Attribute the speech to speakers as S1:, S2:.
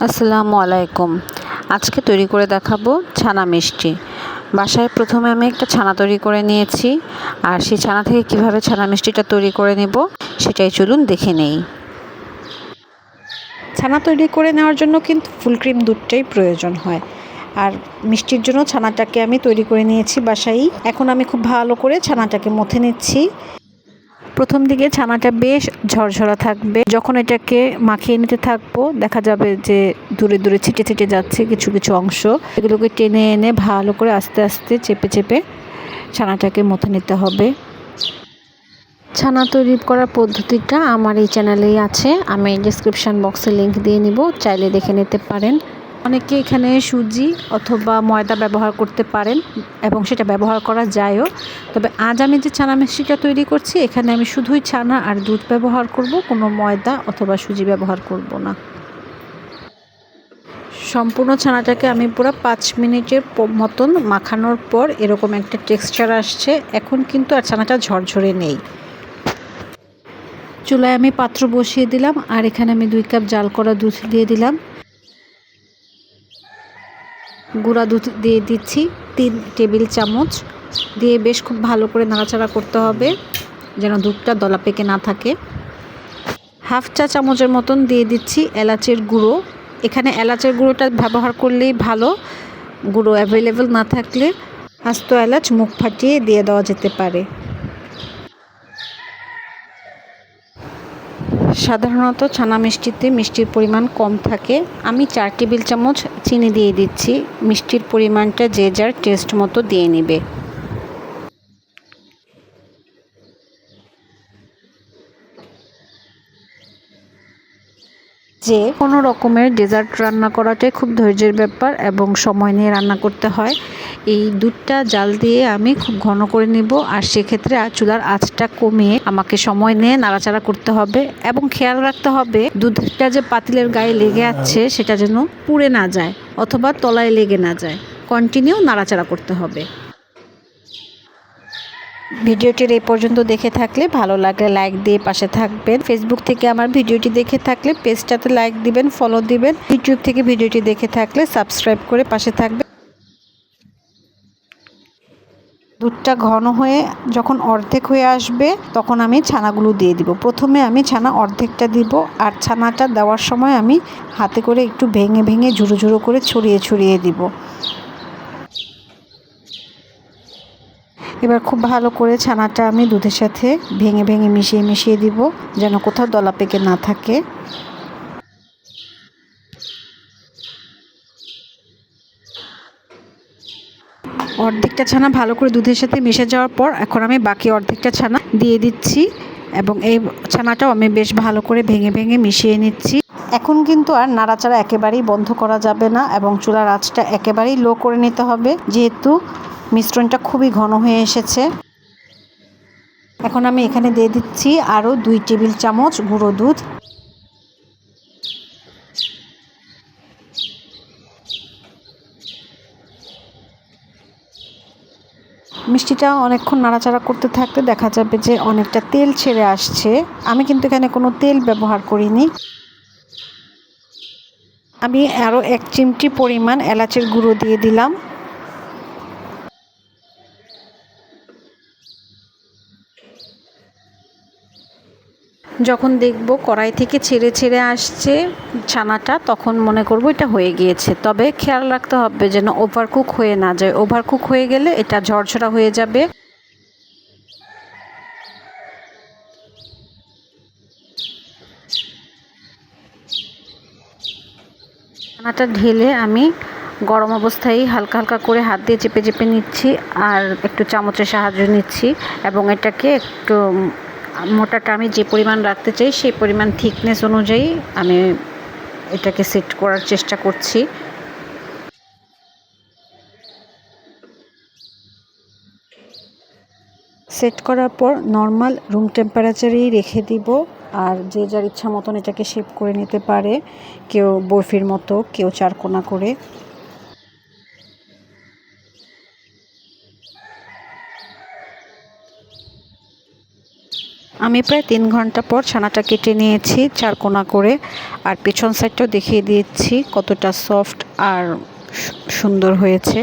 S1: আসসালামু আলাইকুম। আজকে তৈরি করে দেখাবো ছানা মিষ্টি। বাসায় প্রথমে আমি একটা ছানা তৈরি করে নিয়েছি, আর সেই ছানা থেকে কিভাবে ছানা মিষ্টিটা তৈরি করে নেব সেটাই চলুন দেখে নেই। ছানা তৈরি করে নেওয়ার জন্য কিন্তু ফুল ক্রিম দুধটাই প্রয়োজন হয়, আর মিষ্টির জন্য ছানাটাকে আমি তৈরি করে নিয়েছি বাসায়ই। এখন আমি খুব ভালো করে ছানাটাকে মথে নিচ্ছি। প্রথম দিকে ছানাটা বেশ ঝরঝরা থাকবে। যখন এটাকে মাখিয়ে নিতে থাকবো দেখা যাবে যে দূরে দূরে ছিটে ছিটে যাচ্ছে কিছু কিছু অংশ। এগুলোকে টেনে এনে ভালো করে আস্তে আস্তে চেপে চেপে ছানাটাকে মথে নিতে হবে। ছানা তৈরি করার পদ্ধতিটা আমার এই চ্যানেলেই আছে, আমি ডেসক্রিপশন বক্সে লিংক দিয়ে নিব, চাইলে দেখে নিতে পারেন। অনেকে এখানে সুজি অথবা ময়দা ব্যবহার করতে পারেন এবং সেটা ব্যবহার করা যায়ও। তবে আজ আমি যে ছানা মিষ্টিটা তৈরি করছি এখানে আমি শুধুই ছানা আর দুধ ব্যবহার করব, কোনো ময়দা অথবা সুজি ব্যবহার করব না। সম্পূর্ণ ছানাটাকে আমি পুরো 5 মিনিটের মতন মাখানোর পর এরকম একটা টেক্সচার আসছে। এখন কিন্তু আর ছানাটা ঝরঝরে নেই। চুলায় আমি পাত্র বসিয়ে দিলাম, আর এখানে আমি 2 কাপ জাল করা দুধ দিয়ে দিলাম। গুঁড়া দুধ দিয়ে দিচ্ছি 3 টেবিল চামচ, দিয়ে বেশ খুব ভালো করে নাড়াচাড়া করতে হবে যেন দুধটা দলা পেকে না থাকে। হাফ চা চামচের মতন দিয়ে দিচ্ছি এলাচের গুঁড়ো। এখানে এলাচের গুঁড়োটা ব্যবহার করলেই ভালো, গুঁড়ো অ্যাভেলেবেল না থাকলে আস্ত এলাচ মুখ ফাটিয়ে দিয়ে দেওয়া যেতে পারে। সাধারণত ছানা মিষ্টিতে মিষ্টির পরিমাণ কম থাকে। আমি 4 টেবিল চামচ চিনি দিয়ে দিচ্ছি। মিষ্টির পরিমাণটা যে যার টেস্ট মতো দিয়ে নেবে। যে কোনো রকমের ডেজার্ট রান্না করাটাই খুব ধৈর্যের ব্যাপার এবং সময় নিয়ে রান্না করতে হয়। এই দুধটা জাল দিয়ে আমি খুব ঘন করে নেব, আর সেক্ষেত্রে চুলার আঁচটা কমিয়ে আমাকে সময় নিয়ে নাড়াচাড়া করতে হবে এবং খেয়াল রাখতে হবে দুধটা যে পাতিলের গায়ে লেগে আছে সেটা যেন পুড়ে না যায় অথবা তলায় লেগে না যায়। কন্টিনিউ নাড়াচাড়া করতে হবে। ভিডিওটির এই পর্যন্ত দেখে থাকলে ভালো লাগলে লাইক দিয়ে পাশে থাকবেন। ফেসবুক থেকে আমার ভিডিওটি দেখে থাকলে পেজটাতে লাইক দিবেন, ফলো দিবেন। ইউটিউব থেকে ভিডিওটি দেখে থাকলে সাবস্ক্রাইব করে পাশে থাকবেন। দুধটা ঘন হয়ে যখন অর্ধেক হয়ে আসবে তখন আমি ছানাগুলো দিয়ে দিব। প্রথমে আমি ছানা অর্ধেকটা দিব, আর ছানাটা দেওয়ার সময় আমি হাতে করে একটু ভেঙে ভেঙে ঝুরো ঝুরো করে ছড়িয়ে ছড়িয়ে দিব। এবার খুব ভালো করে ছানাটা আমি দুধের সাথে ভেঙে ভেঙে মিশিয়ে মিশিয়ে দিব যেন কোথাও দলা পেকে না থাকে। অর্ধেকটা ছানা ভালো করে দুধের সাথে মিশে যাওয়ার পর এখন আমি বাকি অর্ধেকটা ছানা দিয়ে দিচ্ছি এবং এই ছানাটাও আমি বেশ ভালো করে ভেঙে ভেঙে মিশিয়ে নিচ্ছি। এখন কিন্তু আর নাড়াচাড়া একেবারেই বন্ধ করা যাবে না এবং চুলার আঁচটা একেবারেই লো করে নিতে হবে, যেহেতু মিশ্রণটা খুবই ঘন হয়ে এসেছে। এখন আমি এখানে দিয়ে দিচ্ছি আরও 2 টেবিল চামচ গুঁড়ো দুধ। মিষ্টিটা অনেকক্ষণ নাড়াচাড়া করতে থাকতে দেখা যাবে যে অনেকটা তেল ছেড়ে আসছে। আমি কিন্তু এখানে কোনো তেল ব্যবহার করিনি। আমি আরও 1 চিমটি পরিমাণ এলাচের গুঁড়ো দিয়ে দিলাম। যখন দেখব কড়াই থেকে ছেড়ে ছেড়ে আসছে ছানাটা তখন মনে করব এটা হয়ে গিয়েছে। তবে খেয়াল রাখতে হবে যেন ওভারকুক হয়ে না যায়। ওভারকুক হয়ে গেলে এটা ঝরঝরা হয়ে যাবে। ছানাটা ঢেলে আমি গরম অবস্থায় হালকা হালকা করে হাত দিয়ে চেপে চেপে নিচ্ছি, আর একটু চামচের সাহায্য নিচ্ছি এবং এটাকে একটু মোটাটা আমি যে পরিমাণ রাখতে চাই সেই পরিমাণ থিকনেস অনুযায়ী আমি এটাকে সেট করার চেষ্টা করছি। সেট করার পর নর্মাল রুম টেম্পারেচারেই রেখে দিব, আর যে যার ইচ্ছা মতন এটাকে শেপ করে নিতে পারে, কেউ বরফির মতো, কেউ চারকোনা করে। আমি প্রায় 3 ঘন্টা পর ছানাটা কেটে নিয়েছি চারকোনা করে, আর পেছন সাইডটাও দেখিয়ে দিয়েছি কতটা সফট আর সুন্দর হয়েছে।